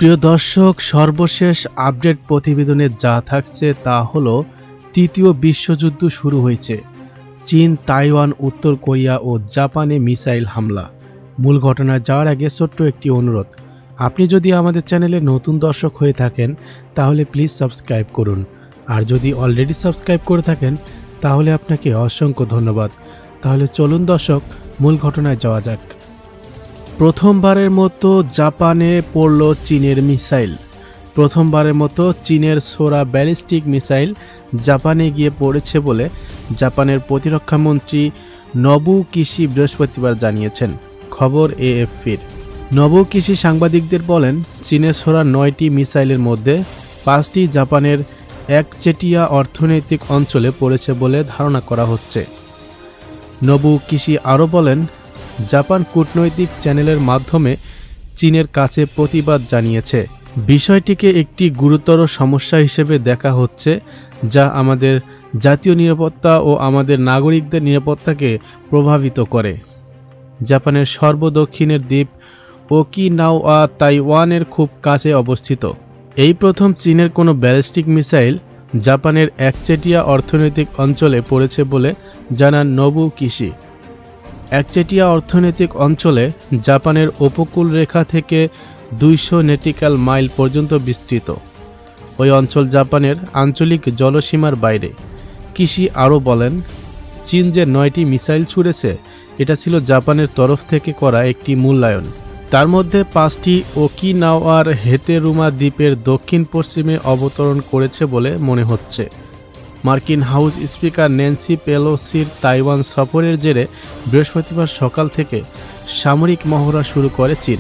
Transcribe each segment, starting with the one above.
প্রিয় দর্শক, সর্বশেষ আপডেট প্রতিবেদনে যা থাকছে তা হলো তৃতীয় বিশ্বযুদ্ধ শুরু হয়েছে। চীন, তাইওয়ান, উত্তর কোরিয়া ও জাপানে মিসাইল হামলা। মূল ঘটনায় যাওয়ার আগে ছোট্ট একটি অনুরোধ, আপনি যদি আমাদের চ্যানেলে নতুন দর্শক হয়ে থাকেন তাহলে প্লিজ সাবস্ক্রাইব করুন, আর যদি অলরেডি সাবস্ক্রাইব করে থাকেন তাহলে আপনাকে অসংখ্য ধন্যবাদ। তাহলে চলুন দর্শক, মূল ঘটনায় যাওয়া যাক। প্রথমবারের মতো জাপানে পড়ল চীনের মিসাইল। প্রথমবারের মতো চীনের সোরা ব্যালিস্টিক মিসাইল জাপানে গিয়ে পড়েছে বলে জাপানের প্রতিরক্ষামন্ত্রী নোবু কিশি বৃহস্পতিবার জানিয়েছেন। খবর এএফপির। নোবু কিশি সাংবাদিকদের বলেন, চীনের সোরা 9টি মিসাইলের মধ্যে 5টি জাপানের একচেটিয়া অর্থনৈতিক অঞ্চলে পড়েছে বলে ধারণা করা হচ্ছে। নোবু কিশি আরও বলেন, জাপান কূটনৈতিক চ্যানেলের মাধ্যমে চীনের কাছে প্রতিবাদ জানিয়েছে। বিষয়টিকে একটি গুরুতর সমস্যা হিসেবে দেখা হচ্ছে, যা আমাদের জাতীয় নিরাপত্তা ও আমাদের নাগরিকদের নিরাপত্তাকে প্রভাবিত করে। জাপানের সর্বদক্ষিণের দ্বীপ ওকিনাওয়া তাইওয়ানের খুব কাছে অবস্থিত। এই প্রথম চীনের কোনো ব্যালিস্টিক মিসাইল জাপানের একচেটিয়া অর্থনৈতিক অঞ্চলে পড়েছে বলে জানান নোবু কিশি। একচেটিয়া অর্থনৈতিক অঞ্চলে জাপানের উপকূল রেখা থেকে 200 নটিক্যাল মাইল পর্যন্ত বিস্তৃত। ওই অঞ্চল জাপানের আঞ্চলিক জলসীমার বাইরে। কিশি আরও বলেন, চীন যে 9টি মিসাইল ছুড়েছে এটা ছিল জাপানের তরফ থেকে করা একটি মূল্যায়ন। তার মধ্যে 5টি ওকিনাওয়ার হেতেরুমা দ্বীপের দক্ষিণ পশ্চিমে অবতরণ করেছে বলে মনে হচ্ছে। মার্কিন হাউস স্পিকার ন্যান্সি পেলোসির তাইওয়ান সফরের জেরে বৃহস্পতিবার সকাল থেকে সামরিক মহড়া শুরু করে চীন।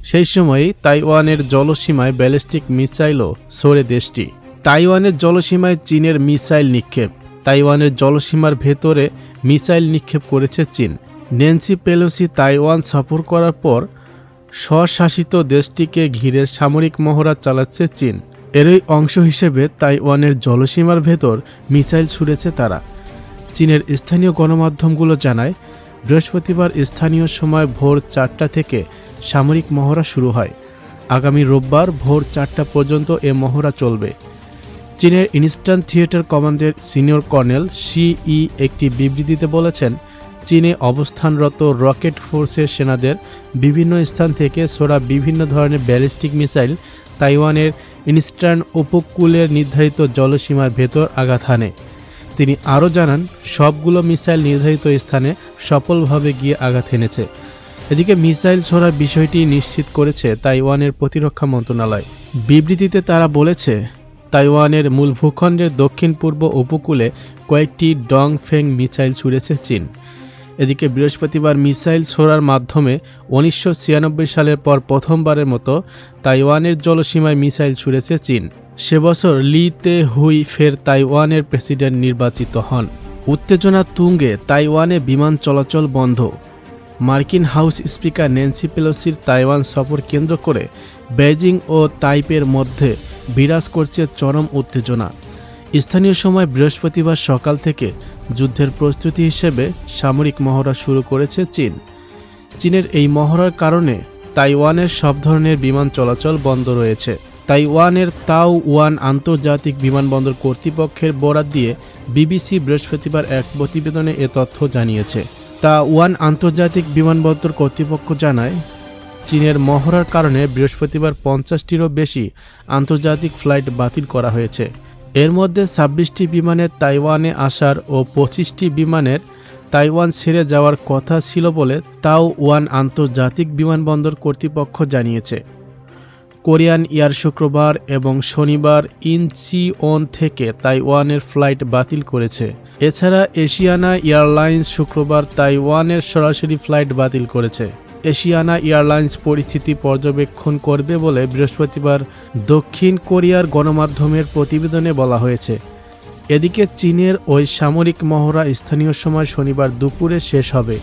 সেই সময়ই তাইওয়ানের জলসীমায় ব্যালিস্টিক মিসাইলও ছোড়ে দেশটি। তাইওয়ানের জলসীমায় চীনের মিসাইল নিক্ষেপ। তাইওয়ানের জলসীমার ভেতরে মিসাইল নিক্ষেপ করেছে চীন। ন্যান্সি পেলোসি তাইওয়ান সফর করার পর স্বশাসিত দেশটিকে ঘিরে সামরিক মহড়া চালাচ্ছে চীন। এরই অংশ হিসেবে তাইওয়ানের জলসীমার ভেতর মিসাইল ছুড়েছে তারা। চীনের স্থানীয় গণমাধ্যমগুলো জানায়, বৃহস্পতিবার স্থানীয় সময় ভোর 4টা থেকে সামরিক মহড়া শুরু হয়। আগামী রোববার ভোর 4টা পর্যন্ত এ মহড়া চলবে। চীনের ইনস্ট্যান্ট থিয়েটার কমান্ডের সিনিয়র কর্নেল শি একটি বিবৃতিতে বলেছেন, চীনে অবস্থানরত রকেট ফোর্সের সেনাদের বিভিন্ন স্থান থেকে ছোড়া বিভিন্ন ধরনের ব্যালিস্টিক মিসাইল তাইওয়ানের ইনস্ট্যান্ট উপকূলের নির্ধারিত জলসীমার ভেতর আঘাত হানে। তিনি আরও জানান, সবগুলো মিসাইল নির্ধারিত স্থানে সফলভাবে গিয়ে আঘাত হেনেছে। এদিকে মিসাইল ছোড়ার বিষয়টি নিশ্চিত করেছে তাইওয়ানের প্রতিরক্ষা মন্ত্রণালয়। বিবৃতিতে তারা বলেছে, তাইওয়ানের মূল ভূখণ্ডের দক্ষিণ পূর্ব উপকূলে কয়েকটি ডংফেং মিসাইল ছুড়েছে চীন। এদিকে বৃহস্পতিবার মিসাইল ছোড়ার মাধ্যমে 1996 সালের পর প্রথমবারের মতো তাইওয়ানের জলসীমায় মিসাইল ছুড়েছে চীন। সে বছর লি তে হুই ফের তাইওয়ানের প্রেসিডেন্ট নির্বাচিত হন। উত্তেজনা তুঙ্গে তাইওয়ানে বিমান চলাচল বন্ধ। মার্কিন হাউস স্পিকার ন্যান্সি পেলোসির তাইওয়ান সফর কেন্দ্র করে বেইজিং ও তাইপের মধ্যে বিরাজ করছে চরম উত্তেজনা। স্থানীয় সময় বৃহস্পতিবার সকাল থেকে যুদ্ধের প্রস্তুতি হিসেবে সামরিক মহড়া শুরু করেছে চীন। চীনের এই মহড়ার কারণে তাইওয়ানের সব ধরনের বিমান চলাচল বন্ধ রয়েছে। তাইওয়ানের তাও ওয়ান আন্তর্জাতিক বিমানবন্দর কর্তৃপক্ষের বরাত দিয়ে বিবিসি বৃহস্পতিবার এক প্রতিবেদনে এ তথ্য জানিয়েছে। তাওয়ান আন্তর্জাতিক বিমানবন্দর কর্তৃপক্ষ জানায়, চীনের মহড়ার কারণে বৃহস্পতিবার 50টিরও বেশি আন্তর্জাতিক ফ্লাইট বাতিল করা হয়েছে। এর মধ্যে 26টি বিমানের তাইওয়ানে আসার ও 25টি বিমানের তাইওয়ান ছেড়ে যাওয়ার কথা ছিল বলে তাওয়ান আন্তর্জাতিক বিমানবন্দর কর্তৃপক্ষ জানিয়েছে। কোরিয়ান এয়ার শুক্রবার এবং শনিবার ইনচিওন থেকে তাইওয়ানের ফ্লাইট বাতিল করেছে। এছাড়া এশিয়ানা এয়ারলাইন্স শুক্রবার তাইওয়ানের সরাসরি ফ্লাইট বাতিল করেছে। এশিয়ানা এয়ারলাইন্স পরিস্থিতি পর্যবেক্ষণ করবে বলে বৃহস্পতিবার দক্ষিণ কোরিয়ার গণমাধ্যমের প্রতিবেদনে বলা হয়েছে। এদিকে চীনের ওই সামরিক মহড়া স্থানীয় সময় শনিবার দুপুরে শেষ হবে।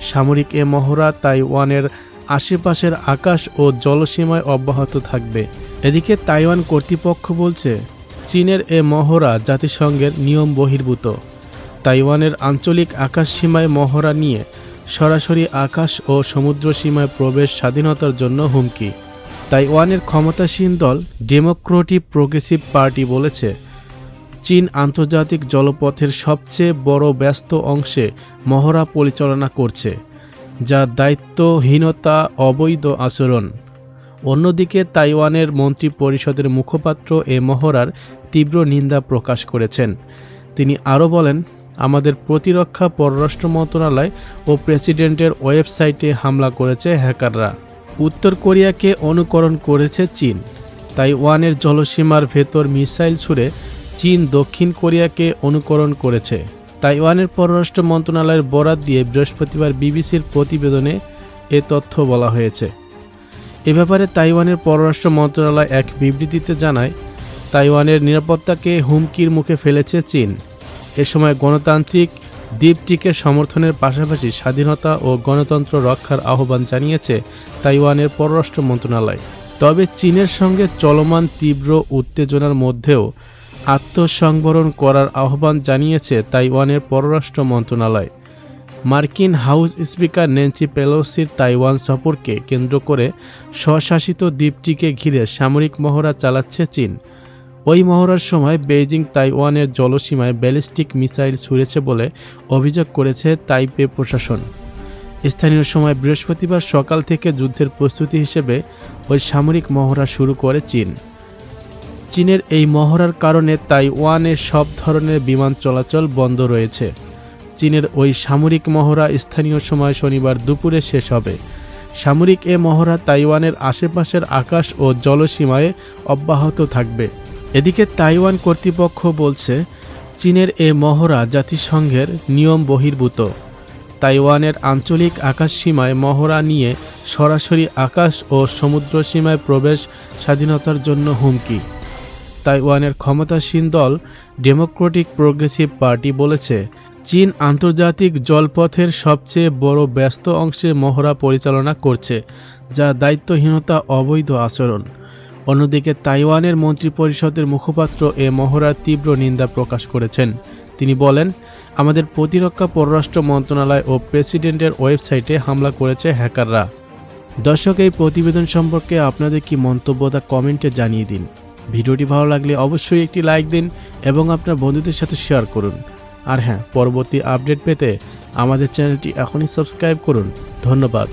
সামরিক এ মহড়া তাইওয়ানের আশেপাশের আকাশ ও জলসীমায় অব্যাহত থাকবে। এদিকে তাইওয়ান কর্তৃপক্ষ বলছে, চীনের এ মহড়া জাতিসংঘের নিয়ম বহির্ভূত। তাইওয়ানের আঞ্চলিক আকাশ সীমায় মহড়া নিয়ে সরাসরি আকাশ ও সমুদ্র সীমায় প্রবেশ স্বাধীনতার জন্য হুমকি। তাইওয়ানের ক্ষমতাসীন দল ডেমোক্রেটিক প্রোগ্রেসিভ পার্টি বলেছে, চীন আন্তর্জাতিক জলপথের সবচেয়ে বড় ব্যস্ত অংশে মহড়া পরিচালনা করছে, যা দায়িত্বহীনতা, অবৈধ আচরণ। অন্যদিকে তাইওয়ানের মন্ত্রী পরিষদের মুখপাত্র এ মহড়ার তীব্র নিন্দা প্রকাশ করেছেন। তিনি আরও বলেন, আমাদের প্রতিরক্ষা, পররাষ্ট্র মন্ত্রণালয় ও প্রেসিডেন্টের ওয়েবসাইটে হামলা করেছে হ্যাকাররা। উত্তর কোরিয়াকে অনুকরণ করেছে চীন। তাইওয়ানের জলসীমার ভেতর মিসাইল ছুড়ে চীন দক্ষিণ কোরিয়াকে অনুকরণ করেছে। তাইওয়ানের পররাষ্ট্র মন্ত্রণালয়ের বরাত দিয়ে বৃহস্পতিবার বিবিসির প্রতিবেদনে এ তথ্য বলা হয়েছে। এ ব্যাপারে তাইওয়ানের পররাষ্ট্র মন্ত্রণালয় এক বিবৃতিতে জানায়, তাইওয়ানের নিরাপত্তাকে হুমকির মুখে ফেলেছে চীন। এ সময় গণতান্ত্রিক দ্বীপটিকে সমর্থনের পাশাপাশি স্বাধীনতা ও গণতন্ত্র রক্ষার আহ্বান জানিয়েছে তাইওয়ানের পররাষ্ট্র মন্ত্রণালয়। তবে চীনের সঙ্গে চলমান তীব্র উত্তেজনার মধ্যেও আত্মসংবরণ করার আহ্বান জানিয়েছে তাইওয়ানের পররাষ্ট্র মন্ত্রণালয়। মার্কিন হাউস স্পিকার ন্যান্সি পেলোসির তাইওয়ান সফরকে কেন্দ্র করে স্বশাসিত দ্বীপটিকে ঘিরে সামরিক মহড়া চালাচ্ছে চীন। ওই মহড়ার সময় বেইজিং তাইওয়ানের জলসীমায় ব্যালিস্টিক মিসাইল ছুঁড়েছে বলে অভিযোগ করেছে তাইপে প্রশাসন। স্থানীয় সময় বৃহস্পতিবার সকাল থেকে যুদ্ধের প্রস্তুতি হিসেবে ওই সামরিক মহড়া শুরু করে চীন। চীনের এই মহড়ার কারণে তাইওয়ানে সব ধরনের বিমান চলাচল বন্ধ রয়েছে। চীনের ওই সামরিক মহড়া স্থানীয় সময় শনিবার দুপুরে শেষ হবে। সামরিক এ মহড়া তাইওয়ানের আশেপাশের আকাশ ও জলসীমায় অব্যাহত থাকবে। এদিকে তাইওয়ান কর্তৃপক্ষ বলছে, চীনের এ মহড়া জাতিসংঘের নিয়ম বহির্ভূত। তাইওয়ানের আঞ্চলিক আকাশসীমায় মহড়া নিয়ে সরাসরি আকাশ ও সমুদ্র সীমায় প্রবেশ স্বাধীনতার জন্য হুমকি। তাইওয়ানের ক্ষমতাসীন দল ডেমোক্রেটিক প্রোগ্রেসিভ পার্টি বলেছে, চীন আন্তর্জাতিক জলপথের সবচেয়ে বড় ব্যস্ত অংশে মহড়া পরিচালনা করছে, যা দায়িত্বহীনতা, অবৈধ আচরণ। অন্যদিকে তাইওয়ানের মন্ত্রিপরিষদের মুখপাত্র এ মহড়ার তীব্র নিন্দা প্রকাশ করেছেন। তিনি বলেন, আমাদের প্রতিরক্ষা, পররাষ্ট্র মন্ত্রণালয় ও প্রেসিডেন্টের ওয়েবসাইটে হামলা করেছে হ্যাকাররা। দর্শক, এই প্রতিবেদন সম্পর্কে আপনাদের কি মন্তব্য তা কমেন্টে জানিয়ে দিন। ভিডিওটি ভালো লাগলে অবশ্যই একটি লাইক দিন এবং আপনার বন্ধুদের সাথে শেয়ার করুন। আর হ্যাঁ, পরবর্তী আপডেট পেতে আমাদের চ্যানেলটি এখনই সাবস্ক্রাইব করুন। ধন্যবাদ।